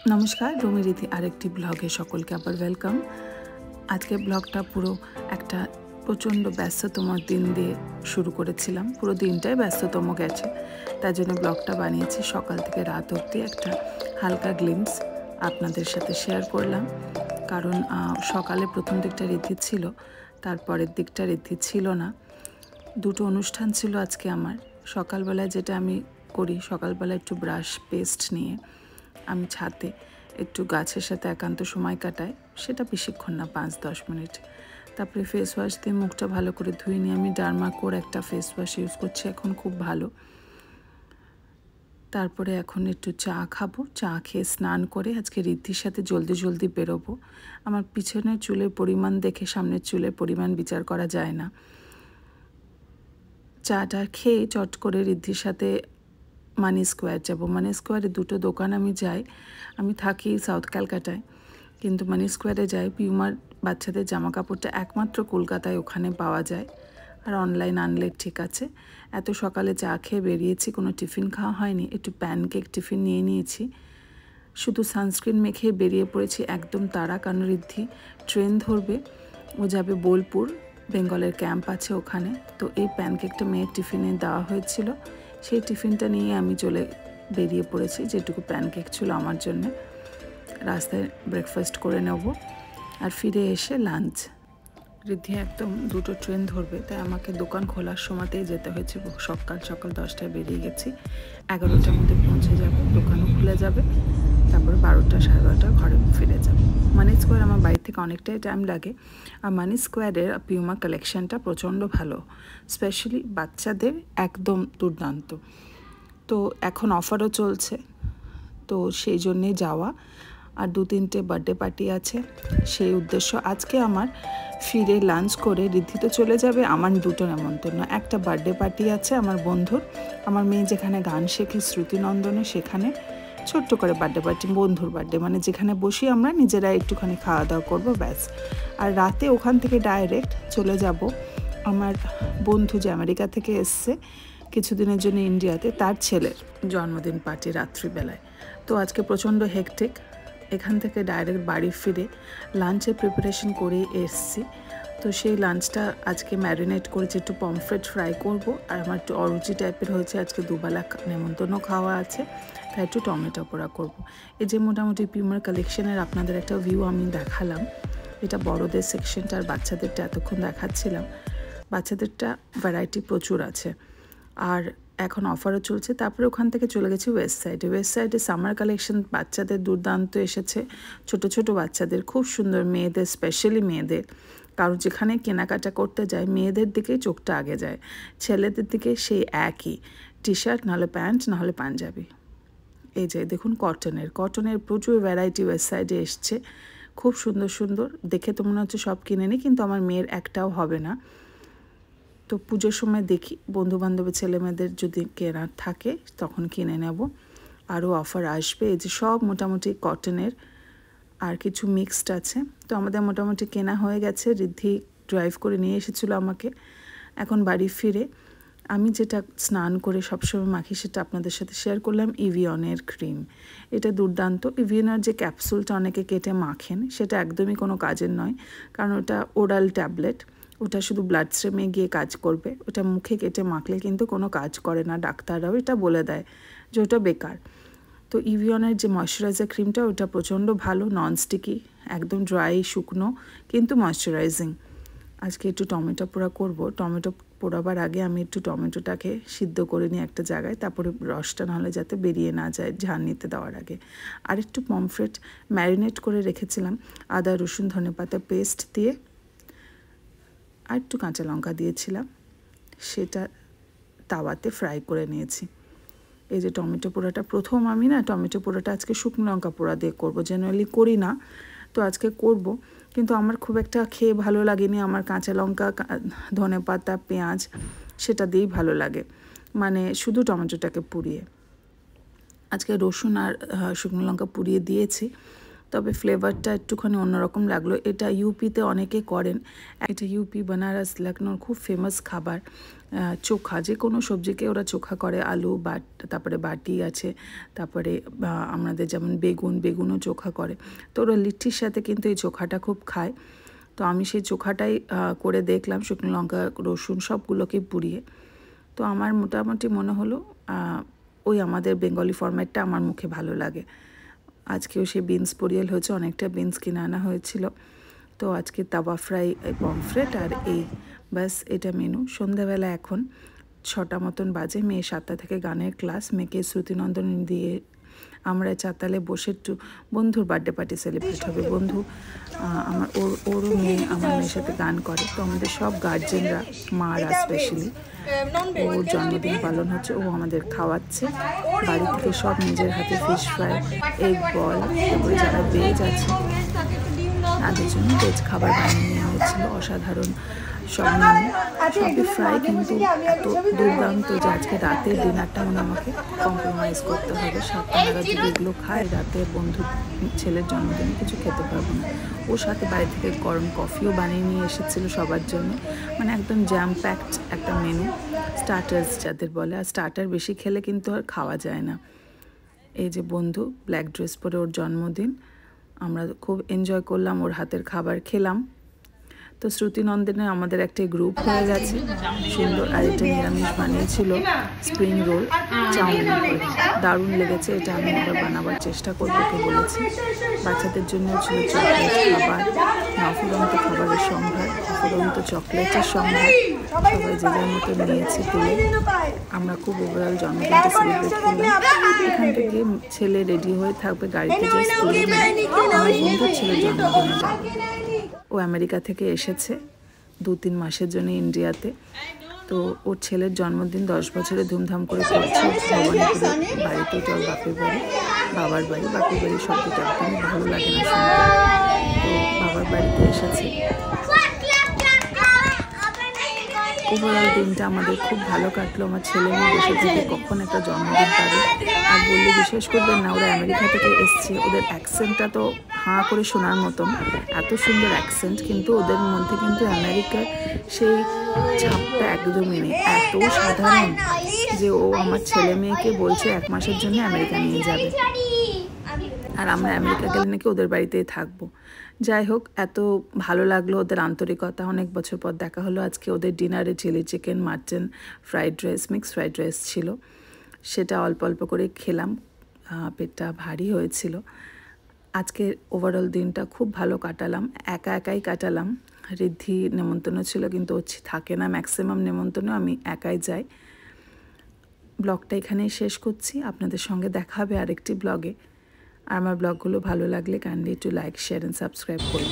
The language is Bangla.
নমস্কার, রুমি রীতি আরেকটি ব্লগে সকলকে আবার ওয়েলকাম। আজকে ব্লগটা পুরো একটা প্রচণ্ড ব্যস্ততম দিন দিয়ে শুরু করেছিলাম। পুরো দিনটাই ব্যস্ততম গেছে, তার জন্য ব্লগটা বানিয়েছি। সকাল থেকে রাত অবধি একটা হালকা গ্লিম্পস আপনাদের সাথে শেয়ার করলাম। কারণ সকালে প্রথম দিকটা রীতি ছিল, তারপরের দিকটা রীতি ছিল না। দুটো অনুষ্ঠান ছিল আজকে আমার। সকালবেলায় যেটা আমি করি, সকালবেলা একটু ব্রাশ পেস্ট নিয়ে আমি ছাদে একটু গাছের সাথে একান্ত সময় কাটাই। সেটা বেশিক্ষণ না, 5-10 মিনিট। তারপরে ফেস ওয়াশ দিয়ে মুখটা ভালো করে ধুয়ে নিয়ে আমি ডার্মাকোর একটা ফেস ওয়াশ ইউজ করছি, এখন খুব ভালো। তারপরে এখন একটু চা খাবো, চা খেয়ে স্নান করে আজকে ঋদ্ধির সাথে জলদি জলদি বেরোবো। আমার পিছনের চুলের পরিমাণ দেখে সামনের চুলের পরিমাণ বিচার করা যায় না। চাটা খেয়ে চট করে ঋদ্ধির সাথে মানি স্কোয়ার যাব। মানি স্কোয়ারে দুটো দোকান আমি যাই। আমি থাকি সাউথ ক্যালকাটায়, কিন্তু মানি স্কোয়ারে যাই। পিউমার বাচ্চাদের জামা কাপড়টা একমাত্র কলকাতায় ওখানে পাওয়া যায়, আর অনলাইন আনলে ঠিক আছে। এত সকালে চা খেয়ে বেরিয়েছি, কোনো টিফিন খাওয়া হয়নি। একটু প্যানকেক টিফিন নিয়ে নিয়েছি, শুধু সানস্ক্রিন মেখে বেরিয়ে পড়েছি একদম তাড়া। কারণ ঋদ্ধি ট্রেন ধরবে, ও যাবে বোলপুর, বেঙ্গলের ক্যাম্প আছে ওখানে। তো এই প্যানকেকটা মেয়ের টিফিনে দেওয়া হয়েছিল, সেই টিফিনটা নিয়ে আমি বেরিয়ে পড়েছি। যেটুকু প্যানকেক ছিল আমার জন্য, রাস্তায় ব্রেকফাস্ট করে নেব, আর ফিরে এসে লাঞ্চ। ঋদ্ধি একদম দুটো ট্রেন ধরবে, তাই আমাকে দোকান খোলার সময়তেই যেতে হয়েছে। সকাল 10টায় বেরিয়ে গেছি, 11টার মধ্যে পৌঁছে যাব, দোকানও খুলে যাবে। তারপরে 12টা 12:30 ঘরে ফিরে যাব। মানি স্কোয়ার আমার বাড়ি থেকে অনেকটাই টাইম লাগে, আর মানি স্কোয়ারের পিউমা কালেকশানটা প্রচণ্ড ভালো, স্পেশালি বাচ্চাদের একদম দুর্দান্ত। তো এখন অফারও চলছে, তো সেই জন্যেই যাওয়া। আর 2-3টে বার্থডে পার্টি আছে, সেই উদ্দেশ্য। আজকে আমার ফিরে লাঞ্চ করে ঋদ্ধি তো চলে যাবে। আমার দুটো নেমন্তন্ন, একটা বার্থডে পার্টি আছে আমার বন্ধুর, আমার মেয়ে যেখানে গান শেখে শ্রুতিনন্দনে, সেখানে ছোট্ট করে বার্থডে পার্টি, বন্ধুর বার্থডে, মানে যেখানে বসি আমরা নিজেরা একটুখানি খাওয়া দাওয়া করবো, ব্যাস। আর রাতে ওখান থেকে ডাইরেক্ট চলে যাব আমার বন্ধু যে আমেরিকা থেকে এসছে কিছুদিনের জন্য ইন্ডিয়াতে, তার ছেলের জন্মদিন পার্টি রাত্রিবেলায়। তো আজকে প্রচণ্ড হেকটেক। এখান থেকে ডাইরেক্ট বাড়ি ফিরে লাঞ্চের প্রিপারেশন করেই এসছি। তো সেই লাঞ্চটা আজকে ম্যারিনেট করেছি, একটু পমফ্রেট ফ্রাই করব। আর আমার একটু অরুচি টাইপের হয়েছে, আজকে দুবেলা নেমন্তন্ন খাওয়া আছে, তাই একটু টমেটো পোড়া করব। এই যে মোটামুটি পিউমার কালেকশনের আপনাদের একটা ভিউ আমি দেখালাম। এটা বড়দের সেকশনটা, আর বাচ্চাদেরটা এতক্ষণ দেখাচ্ছিলাম। বাচ্চাদেরটা ভ্যারাইটি প্রচুর আছে, আর এখন অফারও চলছে। তারপরে ওখান থেকে চলে গেছি ওয়েস্ট সাইডে। ওয়েস্ট সাইডে সামার কালেকশন বাচ্চাদের দুর্দান্ত এসেছে, ছোট ছোট বাচ্চাদের খুব সুন্দর, মেয়েদের স্পেশালি মেয়েদের। কারণ যেখানে কেনাকাটা করতে যায় মেয়েদের দিকেই চোখটা আগে যায়, ছেলেদের দিকে সেই একই টি শার্ট, নাহলে প্যান্ট, নাহলে পাঞ্জাবি। এই যে দেখুন, কটনের প্রচুর ভ্যারাইটি ওয়েস্ট সাইডে এসছে, খুব সুন্দর সুন্দর। দেখে তো মনে হচ্ছে সব কিনে নিই, কিন্তু আমার মেয়ের একটাও হবে না। তো পুজোর সময় দেখি বন্ধুবান্ধবের ছেলেমেয়েদের যদি কেনার থাকে তখন কিনে নেব। আরও অফার আসবে। এই যে সব মোটামুটি কটনের, আর কিছু মিক্সড আছে। তো আমাদের মোটামুটি কেনা হয়ে গেছে। ঋদ্ধি ড্রাইভ করে নিয়ে এসেছিলো আমাকে। এখন বাড়ি ফিরে আমি যেটা স্নান করে সবসময় মাখি সেটা আপনাদের সাথে শেয়ার করলাম, ইভিয়নের ক্রিম। এটা দুর্দান্ত। ইভিয়নের যে ক্যাপসুলটা অনেকে কেটে মাখেন, সেটা একদমই কোনো কাজের নয়, কারণ ওটা ওরাল ট্যাবলেট, ওটা শুধু ব্লাড স্ট্রিমে গিয়ে কাজ করবে। ওটা মুখে কেটে মাখলে কিন্তু কোনো কাজ করে না, ডাক্তাররাও এটা বলে দেয় যে ওটা বেকার। তো ইভিয়নের যে ময়শ্চারাইজার ক্রিমটা, ওটা প্রচণ্ড ভালো, ননস্টিকি, একদম ড্রাই শুকনো, কিন্তু ময়শ্চারাইজিং। আজকে একটু টমেটো পোড়া করব। টমেটো পোড়াবার আগে আমি একটু টমেটোটাকে সিদ্ধ করে নিই একটা জায়গায়, তারপরে রসটা নাহলে যাতে বেরিয়ে না যায় ঝাল নিতে দেওয়ার আগে। আর একটু পমফ্রেট ম্যারিনেট করে রেখেছিলাম আদা রসুন ধনেপাতা পেস্ট দিয়ে, আর একটু কাঁচা লঙ্কা দিয়েছিলাম, সেটা তাওয়াতে ফ্রাই করে নিয়েছি। এই যে টমেটো পোড়াটা, প্রথম আমি না টমেটো পোড়াটা আজকে শুকনো লঙ্কা পোড়া দিয়ে করব, জেনারেলি করি না, তো আজকে করব। কিন্তু আমার খুব একটা খেয়ে ভালো লাগেনি। আমার কাঁচা লঙ্কা, ধনেপাতা, পেঁয়াজ সেটা দিয়েই ভালো লাগে, মানে শুধু টমেটোটাকে পুড়িয়ে। আজকে রসুন আর শুকনো লঙ্কা পুড়িয়ে দিয়েছি, তবে ফ্লেভারটা একটুখানি অন্যরকম লাগলো। এটা ইউপিতে অনেকে করেন, এটা ইউপি বেনারস লখনৌর খুব ফেমাস খাবার। চোখা, যে কোনো সবজিকে ওরা চোখা করে, আলু তারপরে বাটি আছে, তারপরে আমাদের যেমন বেগুনও চোখা করে। তো ওরা লিট্টির সাথে কিন্তু এই চোখাটা খুব খায়। তো আমি সেই চোখাটাই করে দেখলাম, শুকনো লঙ্কা রসুন সবগুলোকে পুড়িয়ে। তো আমার মোটামুটি মনে হলো ওই আমাদের বেঙ্গলি ফরম্যাটটা আমার মুখে ভালো লাগে। আজকেও সেই বিনস পোরিয়াল হয়েছে, অনেকটা বিনস কিনে আনা হয়েছিল। তো আজকে তাওয়া ফ্রাই, পমফ্রেট আর এই ব্যাস, এটা মেনু। সন্ধ্যাবেলা এখন 6টা মতন বাজে, মেয়ে 7টা থেকে গানের ক্লাস, মেয়েকে শ্রুতিনন্দন দিয়ে আমরা চাতালে বসে একটু বন্ধুর বার্থডে পার্টি সেলিব্রেট হবে। বন্ধু ওরও মেয়ে আমার মেয়ের সাথে গান করে। তো আমাদের সব গার্জেনরা, মারা স্পেশালি, ওর জন্মদিন পালন হচ্ছে, ও আমাদের খাওয়াচ্ছে। বাড়ি থেকে সব নিজের হাতে ফিশ ফ্রাই, এগ বল, তারপরে যারা ভেজ আছে তাদের জন্য ভেজ খাবার বানিয়ে নিয়ে এনেছিল। অসাধারণ সব মেনু, সবই ফ্রাই, কিন্তু এত দুর্দান্ত যে আজকে রাতের ডিনারটা আমাকে কম্প্রোমাইজ করতে হবে। 7টা নাগাদ যদি এগুলো খায়, রাতে বন্ধু ছেলের জন্মদিনে কিছু খেতে পারবো না। ওর সাথে বাড়ি থেকে গরম কফিও বানিয়ে নিয়ে এসেছিলো সবার জন্য। মানে একদম জ্যাম প্যাকড একটা মেনু, স্টার্টার্স যাদের বলে। আর স্টার্টার বেশি খেলে কিন্তু আর খাওয়া যায় না। এই যে বন্ধু ব্ল্যাক ড্রেস পরে, ওর জন্মদিন, আমরা খুব এনজয় করলাম, ওর হাতের খাবার খেলাম। তো শ্রুতিনন্দনে আমাদের একটা গ্রুপ হয়ে গেছে সুন্দর। আর এটা নিরামিষ বানিয়েছিল স্প্রিং রোল চাউমিন করে, দারুণ লেগেছে। এটা আমি একবার বানাবার চেষ্টা করবো, ওকে বলেছি। বাচ্চাদের জন্য ছিল চকলেট খাবার, অফুরন্ত খাবারের সম্ভার, অফুরন্ত চকলেটের সম্ভার। সবাই যে যার মতো নিয়েছে তুলে। আমরা খুব ওভারঅল জন্মদিনটা সেলিব্রেট করলাম। এখান থেকে ছেলে রেডি হয়ে থাকবে, গাড়িতে জাস্ট তুলে নিয়ে আমার বন্ধুর ছেলের জন্মদিনে যাবে। ও আমেরিকা থেকে এসেছে 2-3 মাসের জন্য ইন্ডিয়াতে। তো ওর ছেলের জন্মদিন 10 বছরে ধুমধাম করে করছে ভবানীপুরে বাড়িতে। ওটা ওর বাপের বাড়ি, বাবার বাড়ি। বাপের বাড়ির শব্দটা একদমই ভালো লাগে না শুনতে। তো বাবার বাড়িতে এসেছে। ওভারঅল দিনটা আমাদের খুব ভালো কাটলো। আমার ছেলে মেয়ে বসে থেকে কখন একটা জন্মদিন পাবে। আর বললে বিশ্বাস করবেন না, ওরা আমেরিকা থেকে এসছে, ওদের অ্যাকসেন্টটা তো হাঁ করে শোনার মতন, এত সুন্দর অ্যাকসেন্ট। কিন্তু ওদের মধ্যে কিন্তু আমেরিকার সেই ছাপটা একদমই নেই। এত সাধারণ যে ও আমার ছেলে মেয়েকে বলছে 1 মাসের জন্য আমেরিকা নিয়ে যাবে, আর আমরা আমেরিকা গেলে নাকি ওদের বাড়িতেই থাকবো। যাই হোক, এত ভালো লাগলো ওদের আন্তরিকতা। অনেক বছর পর দেখা হলো। আজকে ওদের ডিনারে chilli chicken, mutton, fried rice, mixed fried rice ছিল। সেটা অল্প অল্প করে খেলাম, পেটটা ভারী হয়েছিল। আজকে ওভারঅল দিনটা খুব ভালো কাটালাম, একাই কাটালাম। ঋদ্ধি নেমন্তন্ন ছিল, কিন্তু ও থাকে না, ম্যাক্সিমাম নেমন্তন্ন আমি একাই যাই। ব্লগটা এখানেই শেষ করছি। আপনাদের সঙ্গে দেখা হবে আরেকটি ব্লগে। আর আমার ব্লগগুলো ভালো লাগলে কাইন্ডলি একটু লাইক, শেয়ার অ্যান্ড সাবস্ক্রাইব করুন।